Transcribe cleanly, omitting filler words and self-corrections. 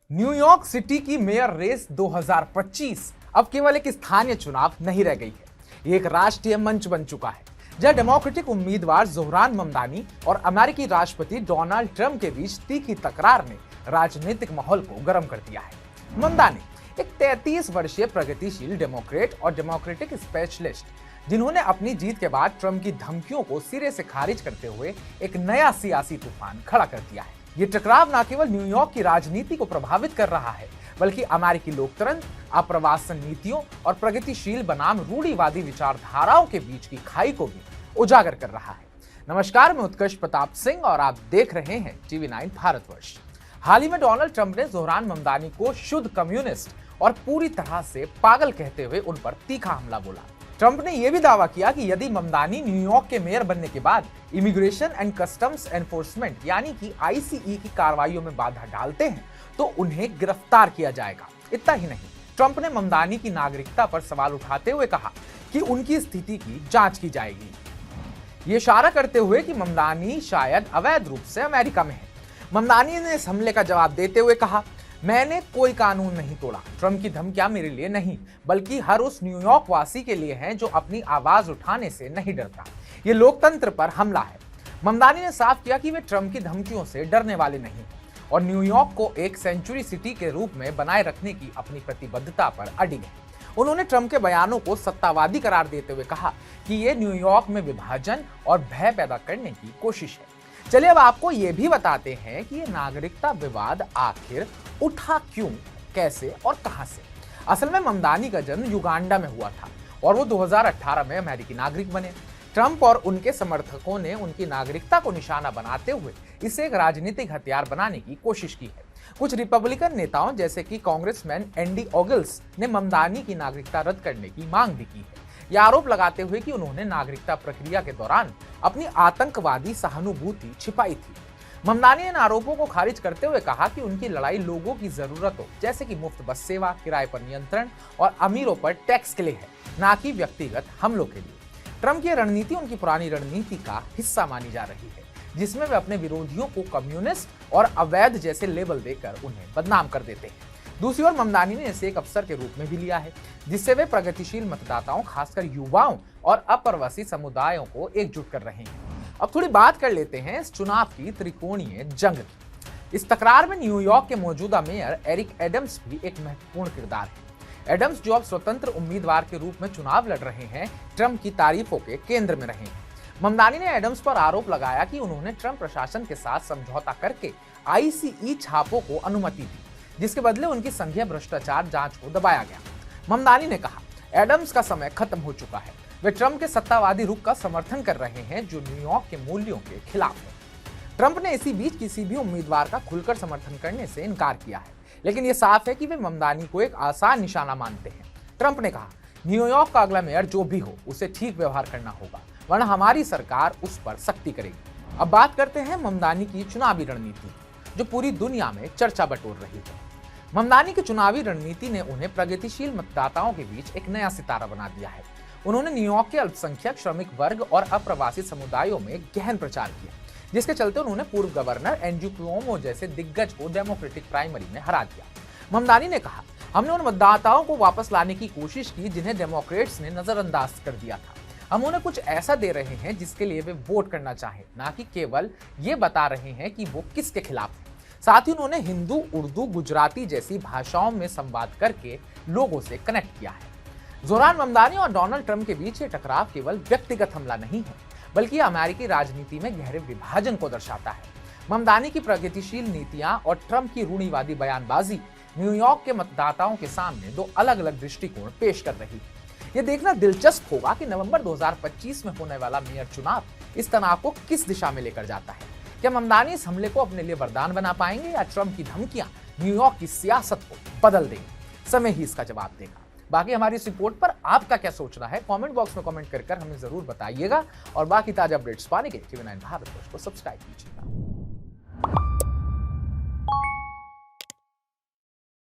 New York city की mayor race 2025 अब केवल एक स्थानीय चुनाव नहीं रह गई है, ये एक राष्ट्रीय मंच बन चुका है जहां डेमोक्रेटिक उम्मीदवार जोहरान ममदानी और अमेरिकी राष्ट्रपति डोनाल्ड ट्रंप के बीच तीखी तकरार ने राजनीतिक माहौल को गर्म कर दिया है। ममदानी एक 33 वर्षीय प्रगतिशील डेमोक्रेट और डेमोक्रेटिक स्पेशलिस्ट, जिन्होंने अपनी जीत के बाद ट्रंप की धमकियों को सिरे से खारिज करते हुए एक नया सियासी तूफान खड़ा कर दिया है। ये टकराव न केवल न्यूयॉर्क की राजनीति को प्रभावित कर रहा है, बल्कि अमेरिकी लोकतंत्र, आप्रवासन नीतियों और प्रगतिशील बनाम रूढ़िवादी विचारधाराओं के बीच की खाई को भी उजागर कर रहा है। नमस्कार, मैं उत्कर्ष प्रताप सिंह और आप देख रहे हैं TV9 भारतवर्ष। हाल ही में डोनाल्ड ट्रंप ने जोहरान ममदानी को शुद्ध कम्युनिस्ट और पूरी तरह से पागल कहते हुए उन पर तीखा हमला बोला। ट्रंप ने यह भी दावा किया कि यदि ममदानी न्यूयॉर्क के मेयर बनने के बाद इमिग्रेशन एंड कस्टम्स एनफोर्समेंट यानी कि ICE की कार्रवाइयों में बाधा डालते हैं तो उन्हें गिरफ्तार किया जाएगा। इतना ही नहीं, ट्रंप ने ममदानी की नागरिकता पर सवाल उठाते हुए कहा कि उनकी स्थिति की जांच की जाएगी, ये इशारा करते हुए कि ममदानी शायद अवैध रूप से अमेरिका में है। ममदानी ने इस हमले का जवाब देते हुए कहा, मैंने कोई कानून नहीं तोड़ा। ट्रंप की धमकियां मेरे लिए नहीं, बल्कि हर उस न्यूयॉर्क वासी के लिए हैं जो अपनी आवाज उठाने से नहीं डरता। ये लोकतंत्र पर हमला है। ममदानी ने साफ किया कि वे ट्रंप की धमकियों से डरने वाले नहीं और न्यूयॉर्क को एक सेंचुरी सिटी के रूप में बनाए रखने की अपनी प्रतिबद्धता पर अडिग है। उन्होंने ट्रंप के बयानों को सत्तावादी करार देते हुए कहा कि ये न्यूयॉर्क में विभाजन और भय पैदा करने की कोशिश है। चलिए अब आपको ये भी बताते हैं कि ये नागरिकता विवाद आखिर उठा क्यों, कैसे और कहां से। असल में ममदानी का जन्म युगांडा में हुआ था और वो 2018 में अमेरिकी नागरिक बने। ट्रंप और उनके समर्थकों ने उनकी नागरिकता को निशाना बनाते हुए इसे एक राजनीतिक हथियार बनाने की कोशिश की है। कुछ रिपब्लिकन नेताओं जैसे कि कांग्रेसमैन एंडी ओगल्स ने ममदानी की नागरिकता रद्द करने की मांग भी की है, यह आरोप लगाते हुए कि उन्होंने नागरिकता प्रक्रिया के दौरान अपनी आतंकवादी सहानुभूति छिपाई थी। ममदानी ने इन आरोपों को खारिज करते हुए कहा कि उनकी लड़ाई लोगों की जरूरतों जैसे कि मुफ्त बस सेवा, किराए पर नियंत्रण और अमीरों पर टैक्स के लिए है, ना कि व्यक्तिगत हमलों के लिए। ट्रंप की रणनीति उनकी पुरानी रणनीति का हिस्सा मानी जा रही है, जिसमें वे अपने विरोधियों को कम्युनिस्ट और अवैध जैसे लेबल देकर उन्हें बदनाम कर देते हैं। दूसरी ओर ममदानी ने इसे एक अवसर के रूप में भी लिया है, जिससे वे प्रगतिशील मतदाताओं, खासकर युवाओं और अप्रवासी समुदायों को एकजुट कर रहे हैं। अब थोड़ी बात कर लेते हैं इस चुनाव की त्रिकोणीय जंग की। इस तकरार में न्यूयॉर्क के मौजूदा मेयर एरिक एडम्स भी एक महत्वपूर्ण किरदार है। एडम्स, जो अब स्वतंत्र उम्मीदवार के रूप में चुनाव लड़ रहे हैं, ट्रंप की तारीफों के केंद्र में रहे हैं। ममदानी ने एडम्स पर आरोप लगाया कि उन्होंने ट्रंप प्रशासन के साथ समझौता करके ICE छापों को अनुमति दी, जिसके बदले उनकी संघीय भ्रष्टाचार जांच को दबाया गया। ममदानी ने कहा, एडम्स का समय खत्म हो चुका है। वे ट्रंप के सत्तावादी रुख का समर्थन कर रहे हैं जो न्यूयॉर्क के मूल्यों के खिलाफ है। ट्रंप ने इसी बीच किसी भी उम्मीदवार का खुलकर समर्थन करने से इनकार किया है, लेकिन यह साफ है कि वे ममदानी को एक आसान निशाना मानते हैं। ट्रंप ने कहा, न्यूयॉर्क का अगला मेयर जो भी हो, उसे ठीक व्यवहार करना होगा, वरना हमारी सरकार उस पर सख्ती करेगी। अब बात करते हैं ममदानी की चुनावी रणनीति, जो पूरी दुनिया में चर्चा बटोर रही है। ममदानी की चुनावी रणनीति ने उन्हें प्रगतिशील मतदाताओं के बीच एक नया सितारा बना दिया है। उन्होंने न्यूयॉर्क के अल्पसंख्यक, श्रमिक वर्ग और अप्रवासी समुदायों में गहन प्रचार किया, जिसके चलते उन्होंने पूर्व गवर्नर एंड्रू क्यूओमो जैसे दिग्गज को डेमोक्रेटिक प्राइमरी में हरा दिया। ममदानी ने कहा, हमने उन मतदाताओं को वापस लाने की कोशिश की जिन्हें डेमोक्रेट्स ने नजरअंदाज कर दिया था। हम उन्हें कुछ ऐसा दे रहे हैं जिसके लिए वे वोट करना चाहें, ना कि केवल ये बता रहे हैं कि वो किसके खिलाफ है। साथ ही उन्होंने हिंदी, उर्दू, गुजराती जैसी भाषाओं में संवाद करके लोगों से कनेक्ट किया है। जोहरान ममदानी और डोनाल्ड ट्रंप के बीच ये टकराव केवल व्यक्तिगत हमला नहीं है, बल्कि अमेरिकी राजनीति में गहरे विभाजन को दर्शाता है। ममदानी की प्रगतिशील नीतियां और ट्रंप की रूढ़िवादी बयानबाजी न्यूयॉर्क के मतदाताओं के सामने दो अलग अलग दृष्टिकोण पेश कर रही है। यह देखना दिलचस्प होगा कि नवंबर 2025 में होने वाला मेयर चुनाव इस तनाव को किस दिशा में लेकर जाता है। क्या ममदानी इस हमले को अपने लिए वरदान बना पाएंगे या ट्रंप की धमकियां न्यूयॉर्क की सियासत को बदल देंगी? समय ही इसका जवाब देगा। बाकी हमारी इस रिपोर्ट पर आपका क्या सोचना है, कमेंट बॉक्स में कमेंट कर हमें जरूर बताइएगा और बाकी ताजा अपडेट्स पाने के लिए TV9 भारतवर्ष को सब्सक्राइब कीजिएगा।